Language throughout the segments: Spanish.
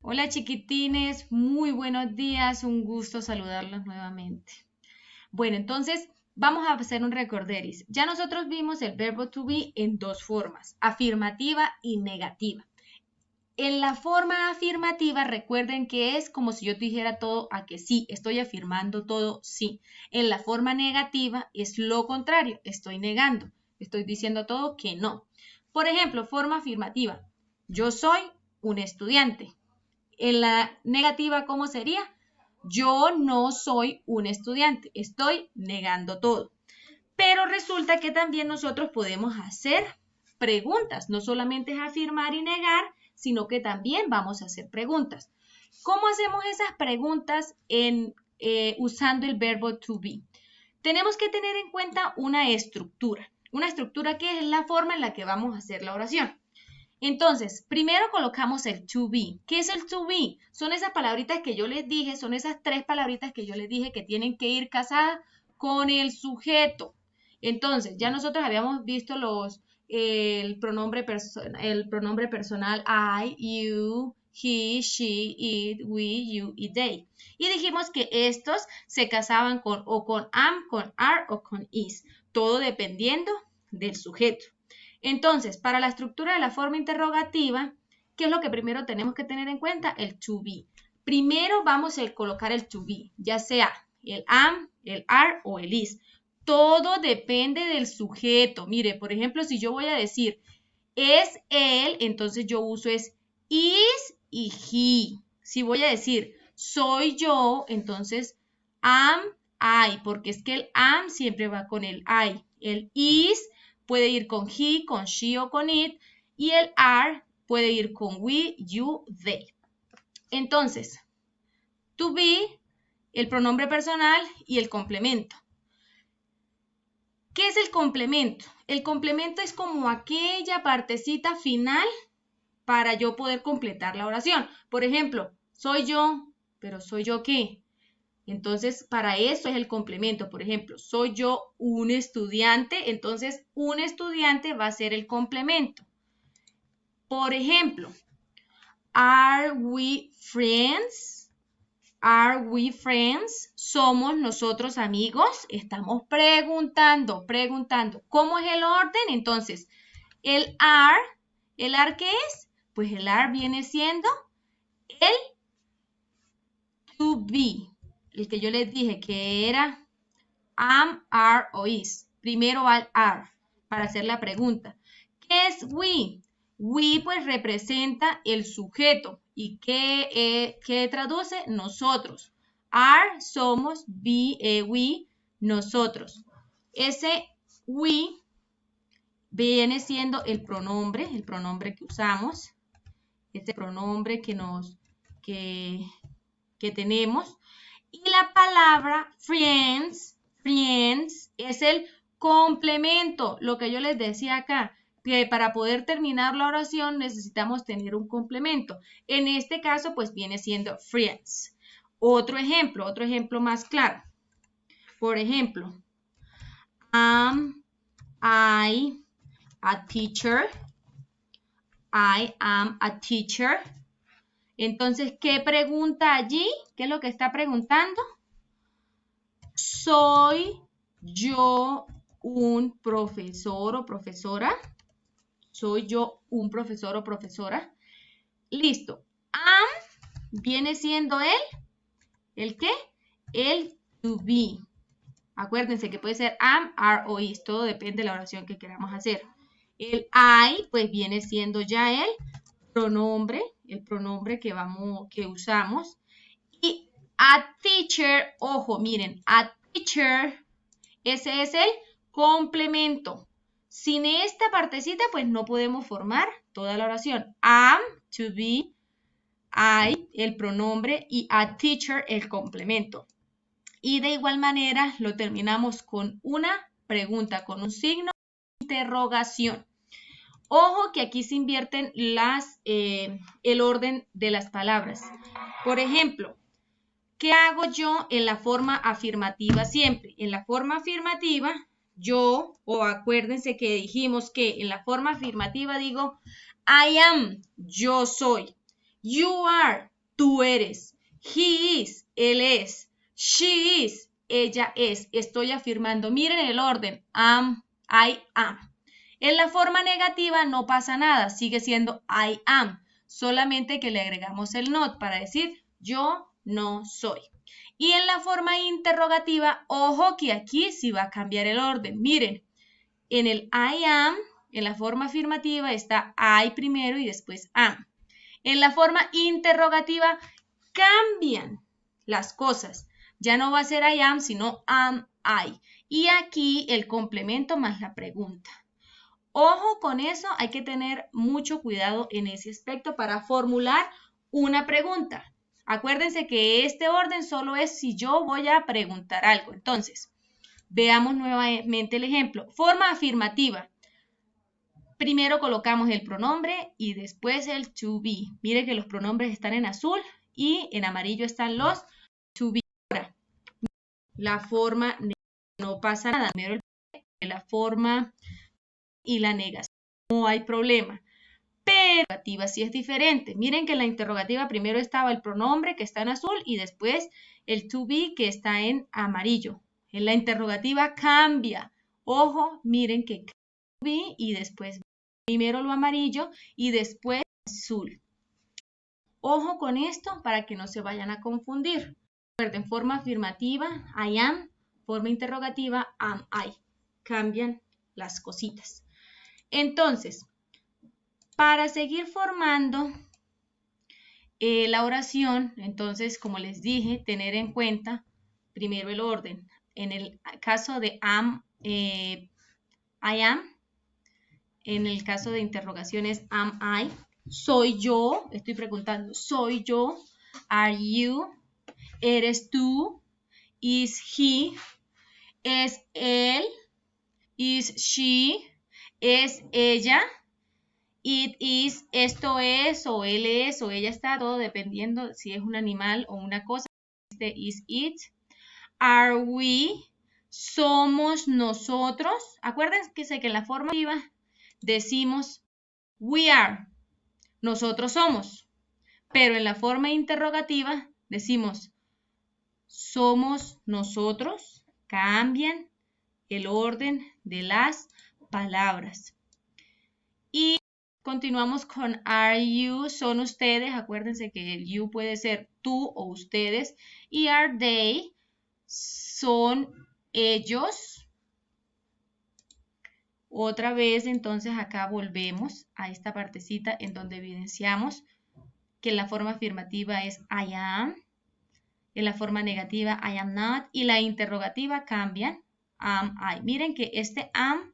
Hola chiquitines, muy buenos días, un gusto saludarlos nuevamente. Bueno, entonces vamos a hacer un recorderis. Ya nosotros vimos el verbo to be en dos formas, afirmativa y negativa. En la forma afirmativa, recuerden que es como si yo dijera todo a que sí, estoy afirmando todo sí. En la forma negativa es lo contrario, estoy negando, estoy diciendo todo que no. Por ejemplo, forma afirmativa, yo soy un estudiante. En la negativa, ¿cómo sería? Yo no soy un estudiante, estoy negando todo. Pero resulta que también nosotros podemos hacer preguntas, no solamente es afirmar y negar, sino que también vamos a hacer preguntas. ¿Cómo hacemos esas preguntas usando el verbo to be? Tenemos que tener en cuenta una estructura que es la forma en la que vamos a hacer la oración. Entonces, primero colocamos el to be. ¿Qué es el to be? Son esas palabritas que yo les dije, son esas tres palabritas que yo les dije que tienen que ir casadas con el sujeto. Entonces, ya nosotros habíamos visto el pronombre personal I, you, he, she, it, we, you y they. Y dijimos que estos se casaban con am, con are o con is, todo dependiendo del sujeto. Entonces, para la estructura de la forma interrogativa, ¿qué es lo que primero tenemos que tener en cuenta? El to be. Primero vamos a colocar el to be, ya sea el am, el are o el is. Todo depende del sujeto. Mire, por ejemplo, si yo voy a decir es él, entonces yo uso es is y he. Si voy a decir soy yo, entonces am, I, porque es que el am siempre va con el I. El is puede ir con he, con she o con it, y el are puede ir con we, you, they. Entonces, to be, el pronombre personal y el complemento. ¿Qué es el complemento? El complemento es como aquella partecita final para yo poder completar la oración. Por ejemplo, soy yo, pero ¿soy yo qué? Entonces, para eso es el complemento. Por ejemplo, soy yo un estudiante, entonces un estudiante va a ser el complemento. Por ejemplo, are we friends? Are we friends? ¿Somos nosotros amigos? Estamos preguntando. ¿Cómo es el orden? Entonces, ¿el are qué es? Pues el are viene siendo el to be, el que yo les dije que era am, are o is. Primero va el are para hacer la pregunta. ¿Qué es we? We pues representa el sujeto. ¿Y qué traduce? Nosotros. Are, somos, we, nosotros. Ese we viene siendo el pronombre que usamos, este pronombre que tenemos. Y la palabra friends es el complemento, lo que yo les decía acá, que para poder terminar la oración necesitamos tener un complemento. En este caso, pues viene siendo friends. Otro ejemplo más claro. Por ejemplo, am I a teacher? I am a teacher. Entonces, ¿qué pregunta allí? ¿Qué es lo que está preguntando? ¿Soy yo un profesor o profesora? ¿Soy yo un profesor o profesora? Listo. Am viene siendo ¿el qué? El to be. Acuérdense que puede ser am, are o is. Todo depende de la oración que queramos hacer. El I, pues viene siendo ya el pronombre que usamos. Y a teacher, ojo, miren, a teacher, ese es el complemento. Sin esta partecita, pues no podemos formar toda la oración. Am, to be, I, el pronombre, y a teacher, el complemento. Y de igual manera lo terminamos con una pregunta, con un signo de interrogación. Ojo que aquí se invierten el orden de las palabras. Por ejemplo, ¿qué hago yo en la forma afirmativa siempre? En la forma afirmativa, acuérdense que dijimos que en la forma afirmativa digo, I am, yo soy. You are, tú eres. He is, él es. She is, ella es. Estoy afirmando. Miren el orden. Am, I am. En la forma negativa no pasa nada. Sigue siendo I am. Solamente que le agregamos el not para decir yo no soy. Y en la forma interrogativa, ojo que aquí sí va a cambiar el orden. Miren, en el I am, en la forma afirmativa está I primero y después am. En la forma interrogativa cambian las cosas. Ya no va a ser I am, sino am I. Y aquí el complemento más la pregunta. Ojo con eso, hay que tener mucho cuidado en ese aspecto para formular una pregunta. Acuérdense que este orden solo es si yo voy a preguntar algo. Entonces, veamos nuevamente el ejemplo. Forma afirmativa. Primero colocamos el pronombre y después el to be. Mire que los pronombres están en azul y en amarillo están los to be. Ahora, la forma no pasa nada. Primero la forma y la negación. No hay problema. Pero la interrogativa sí es diferente. Miren que en la interrogativa primero estaba el pronombre que está en azul y después el to be que está en amarillo. En la interrogativa cambia. Ojo, miren que to be y después primero lo amarillo y después azul. Ojo con esto para que no se vayan a confundir. Recuerden, forma afirmativa, I am, forma interrogativa, am I. Cambian las cositas. Entonces, para seguir formando la oración, entonces, como les dije, tener en cuenta primero el orden. En el caso de am, I am. En el caso de interrogaciones, am I. Soy yo, estoy preguntando, soy yo. Are you? Eres tú. Is he? Es él. Is she? Es ella. It is, esto es, o él es, o ella está, todo dependiendo si es un animal o una cosa. Este is it. Are we? Somos nosotros. Acuérdense que en la forma activa decimos we are. Nosotros somos. Pero en la forma interrogativa decimos somos nosotros. Cambian el orden de las palabras. Y continuamos con are you, son ustedes. Acuérdense que el you puede ser tú o ustedes. Y are they, son ellos. Otra vez, entonces acá volvemos a esta partecita en donde evidenciamos que la forma afirmativa es I am. En la forma negativa I am not. Y la interrogativa cambian am I. Miren que este am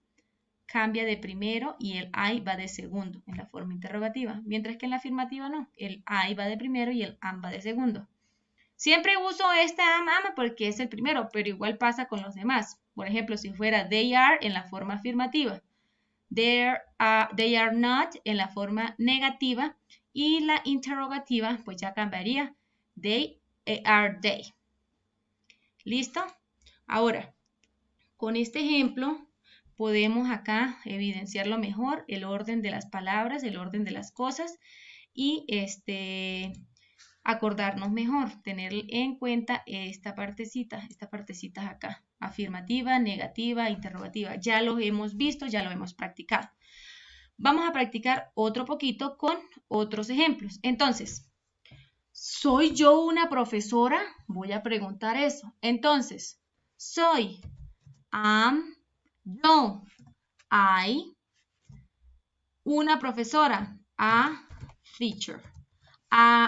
cambia de primero y el I va de segundo en la forma interrogativa, mientras que en la afirmativa no, el I va de primero y el am va de segundo. Siempre uso este am porque es el primero, pero igual pasa con los demás. Por ejemplo, si fuera they are en la forma afirmativa, they are not en la forma negativa y la interrogativa pues ya cambiaría they are they. ¿Listo? Ahora, con este ejemplo podemos acá evidenciarlo mejor, el orden de las palabras, el orden de las cosas y acordarnos mejor, tener en cuenta esta partecita acá, afirmativa, negativa, interrogativa. Ya lo hemos visto, ya lo hemos practicado. Vamos a practicar otro poquito con otros ejemplos. Entonces, ¿soy yo una profesora? Voy a preguntar eso. Entonces, soy, am, yo, I, una profesora, a teacher.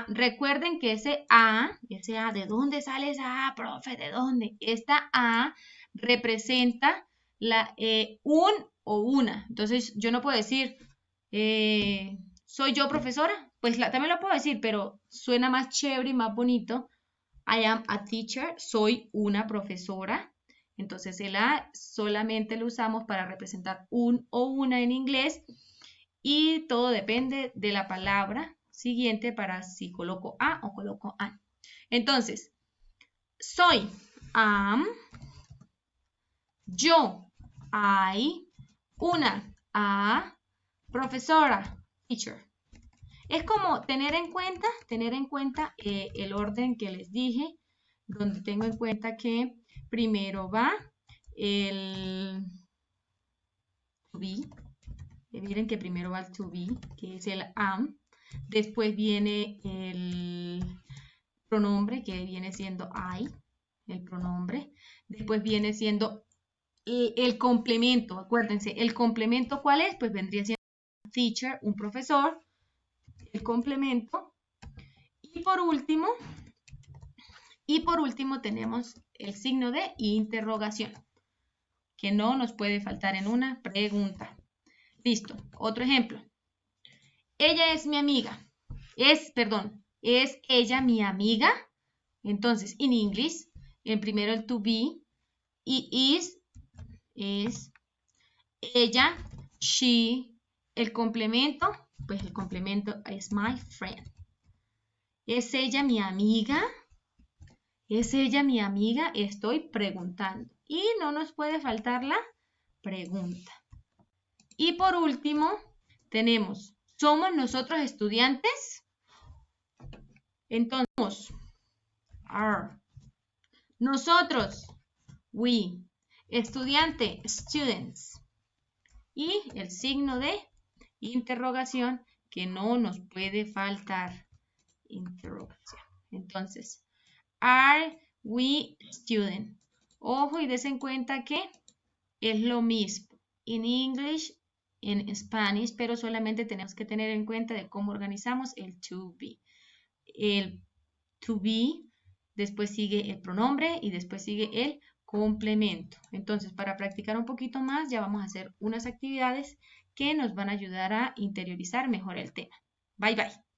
Recuerden que ese A, ¿de dónde sale esa A, profe? ¿De dónde? Esta A representa un o una. Entonces, yo no puedo decir, ¿soy yo profesora? Pues también lo puedo decir, pero suena más chévere y más bonito. I am a teacher, soy una profesora. Entonces el A solamente lo usamos para representar un o una en inglés y todo depende de la palabra siguiente para si coloco A o coloco an. Entonces, soy, am, yo, I, una, a, profesora, teacher. Es como tener en cuenta el orden que les dije, donde tengo en cuenta que primero va el to be. Miren que primero va el to be, que es el am. Después viene el pronombre, que viene siendo I, el pronombre. Después viene siendo el complemento, acuérdense, ¿el complemento cuál es? Pues vendría siendo un teacher, un profesor, el complemento. Y por último tenemos el signo de interrogación, que no nos puede faltar en una pregunta. Listo, otro ejemplo. Ella es mi amiga. ¿Es ella mi amiga? Entonces, en inglés, en primero el to be, y es ella, she, el complemento, pues el complemento es my friend. ¿Es ella mi amiga? ¿Es ella mi amiga? Estoy preguntando. Y no nos puede faltar la pregunta. Y por último, tenemos, ¿somos nosotros estudiantes? Entonces, are. Nosotros, we. Estudiante, students. Y el signo de interrogación que no nos puede faltar. Interrogación. Entonces, are we student? Ojo y des en cuenta que es lo mismo en English, en Spanish, pero solamente tenemos que tener en cuenta de cómo organizamos el to be. El to be, después sigue el pronombre y después sigue el complemento. Entonces, para practicar un poquito más, ya vamos a hacer unas actividades que nos van a ayudar a interiorizar mejor el tema. Bye, bye.